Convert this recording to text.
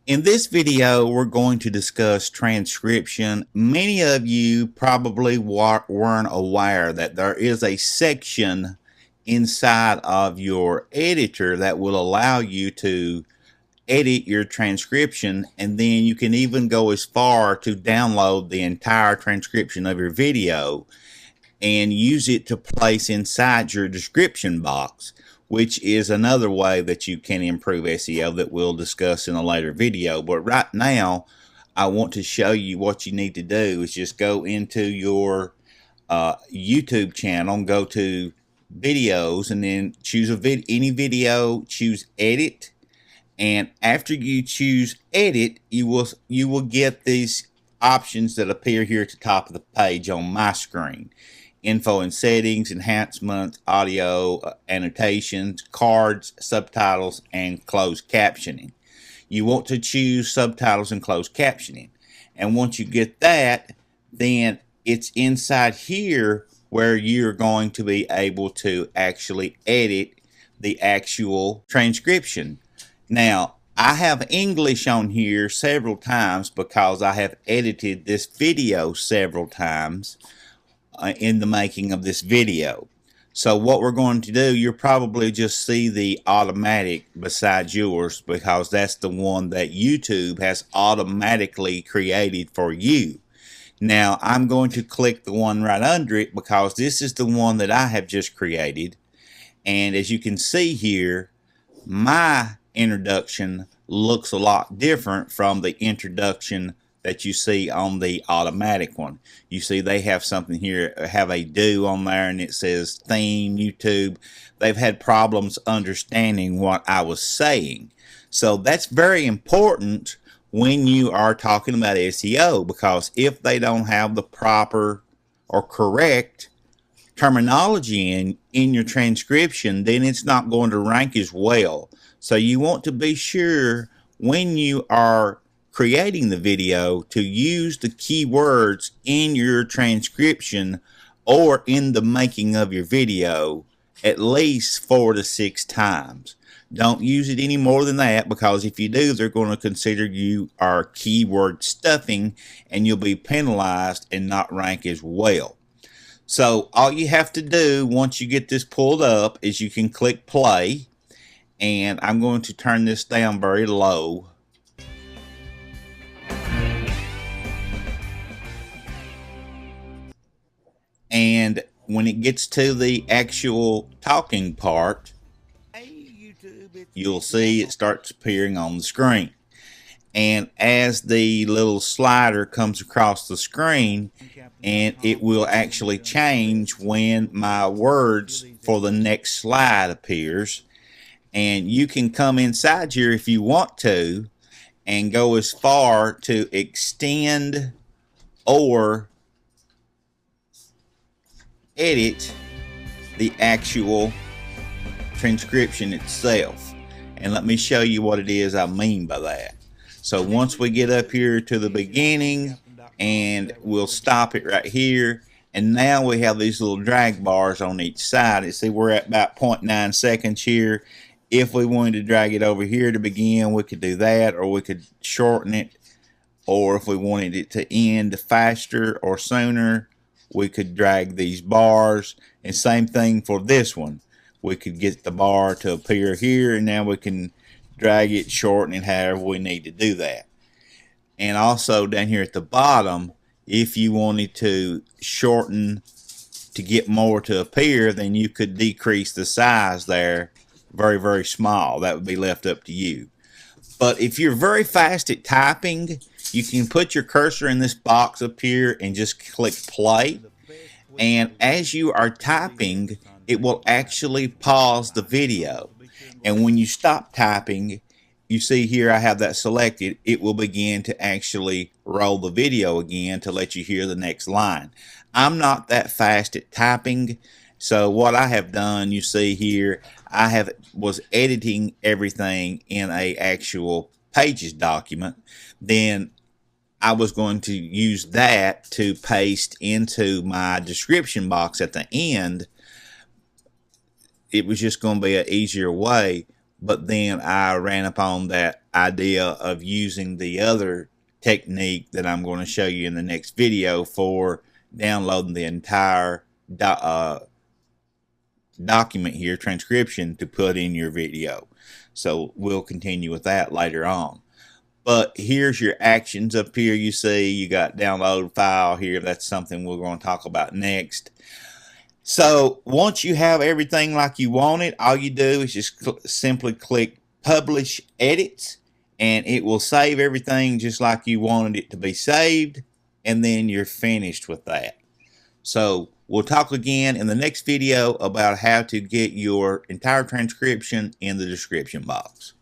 In this video, we're going to discuss transcription. Many of you probably weren't aware that there is a section inside of your editor that will allow you to edit your transcription, and then you can even go as far to download the entire transcription of your video and use it to place inside your description box, which is another way that you can improve SEO that we'll discuss in a later video. But right now, I want to show you what you need to do is just go into your YouTube channel, go to videos, and then choose any video, choose edit. And after you choose edit, you will get these options that appear here at the top of the page on my screen. Info and settings, enhancements, audio, annotations, cards, subtitles, and closed captioning. You want to choose subtitles and closed captioning. And once you get that, then it's inside here where you're going to be able to actually edit the actual transcription. Now, I have English on here several times because I have edited this video several times in the making of this video. So what we're going to do, you'll probably just see the automatic beside yours because that's the one that YouTube has automatically created for you. Now I'm going to click the one right under it because this is the one that I have just created, and as you can see here, my introduction looks a lot different from the introduction that you see on the automatic one. You see they have something here, have a do on there, and it says theme YouTube. They've had problems understanding what I was saying. So that's very important when you are talking about SEO, because if they don't have the proper or correct terminology in your transcription, then it's not going to rank as well. So you want to be sure when you are creating the video to use the keywords in your transcription or in the making of your video at least 4 to 6 times. Don't use it any more than that, because if you do, they're going to consider you are keyword stuffing and you'll be penalized and not rank as well. So all you have to do once you get this pulled up is you can click play, and I'm going to turn this down very low. And when it gets to the actual talking part, you'll see it starts appearing on the screen. And as the little slider comes across the screen, and it will actually change when my words for the next slide appears. And you can come inside here if you want to and go as far to extend or edit the actual transcription itself. And let me show you what it is I mean by that. So once we get up here to the beginning, and we'll stop it right here, and now we have these little drag bars on each side. You see we're at about 0.9 seconds here. If we wanted to drag it over here to begin, we could do that, or we could shorten it, or if we wanted it to end faster or sooner, we could drag these bars. And same thing for this one. We could get the bar to appear here, and now we can drag it, shorten it, however we need to do that. And also down here at the bottom, if you wanted to shorten to get more to appear, then you could decrease the size there very, very small. That would be left up to you. But if you're very fast at typing, you can put your cursor in this box up here and just click play. And as you are typing, it will actually pause the video. And when you stop typing, you see here I have that selected, it will begin to actually roll the video again to let you hear the next line. I'm not that fast at typing, so what I have done, you see here, was editing everything in a actual Pages document. Then I was going to use that to paste into my description box at the end. It was just going to be an easier way. But then I ran upon that idea of using the other technique that I'm going to show you in the next video for downloading the entire document here, transcription, to put in your video. So we'll continue with that later on. But here's your actions up here. You see you got download file here. That's something we're going to talk about next. So once you have everything like you want it, all you do is just simply click publish edits, and it will save everything just like you wanted it to be saved, and then you're finished with that. So we'll talk again in the next video about how to get your entire transcription in the description box.